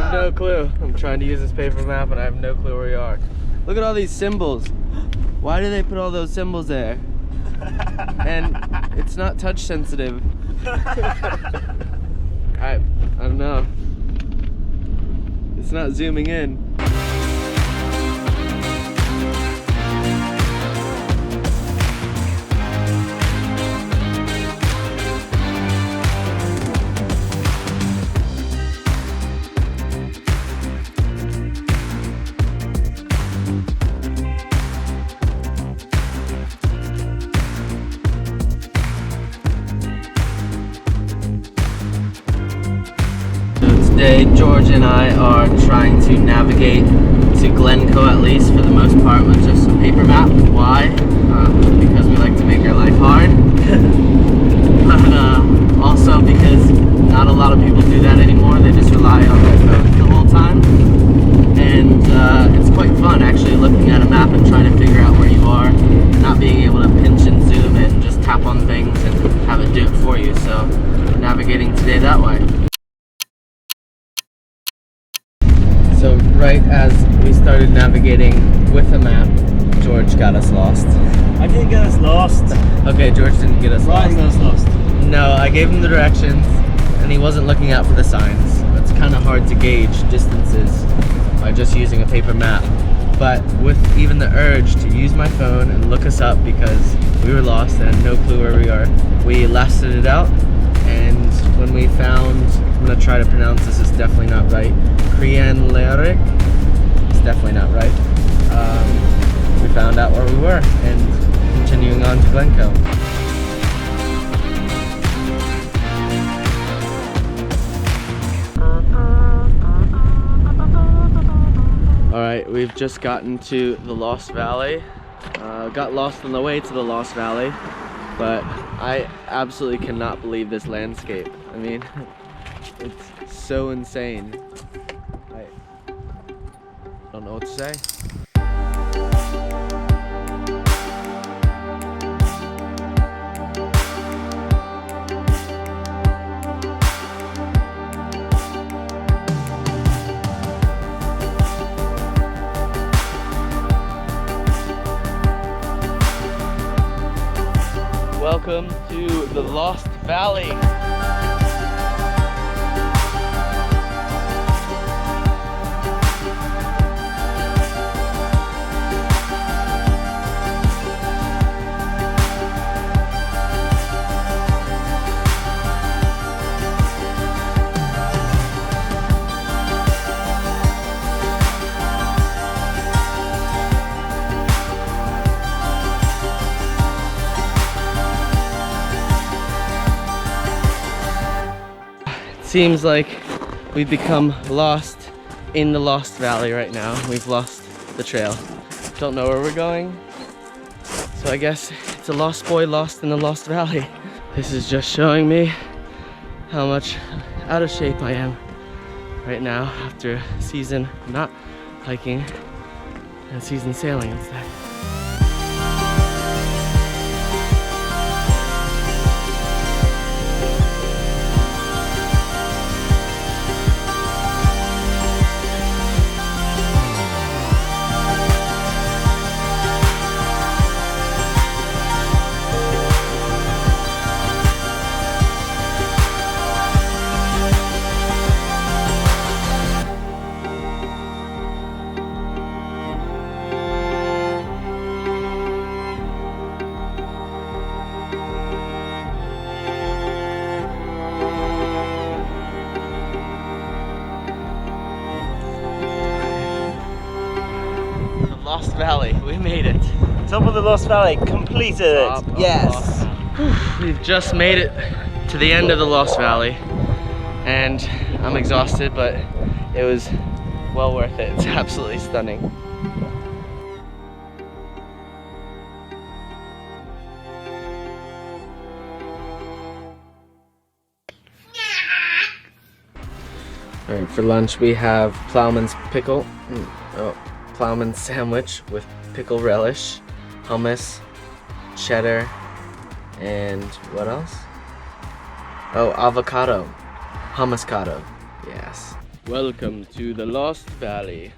No clue. I'm trying to use this paper map and I have no clue where we are. Look at all these symbols. Why do they put all those symbols there? And it's not touch sensitive. I don't know. It's not zooming in. Today, George and I are trying to navigate to Glencoe, at least for the most part, with just a paper map. Why? Because we like to make our life hard. But also because not a lot of people do that anymore. They just rely on their phones the whole time. And it's quite fun actually looking at a map and trying to figure out where you are, not being able to pinch and zoom and just tap on things and have it do it for you. So we're navigating today that way. So right as we started navigating with a map, George got us lost. I didn't get us lost. Okay, George didn't get us lost. Ryan got us lost. No, I gave him the directions and he wasn't looking out for the signs. It's kind of hard to gauge distances by just using a paper map. But with even the urge to use my phone and look us up because we were lost and had no clue where we are, we lasted it out. And when we found, I'm going to try to pronounce this, is definitely not right, hilarity, it's definitely not right, we found out where we were and continuing on to Glencoe. Alright, we've just gotten to the Lost Valley. Got lost on the way to the Lost Valley, but I absolutely cannot believe this landscape. I mean, it's so insane. I don't know what to say. Welcome to the Lost Valley. Seems like we've become lost in the Lost Valley right now. We've lost the trail. Don't know where we're going. So I guess it's a lost boy lost in the Lost Valley. This is just showing me how much out of shape I am right now after a season not hiking and season sailing instead. Lost Valley, we made it. Top of the Lost Valley, completed it. Yes. We've just made it to the end of the Lost Valley and I'm exhausted, but it was well worth it. It's absolutely stunning. All right, for lunch we have ploughman's pickle, ploughman's sandwich with pickle relish, hummus, cheddar, and what else? Oh, avocado, hummuscado. Yes. Welcome to the Lost Valley.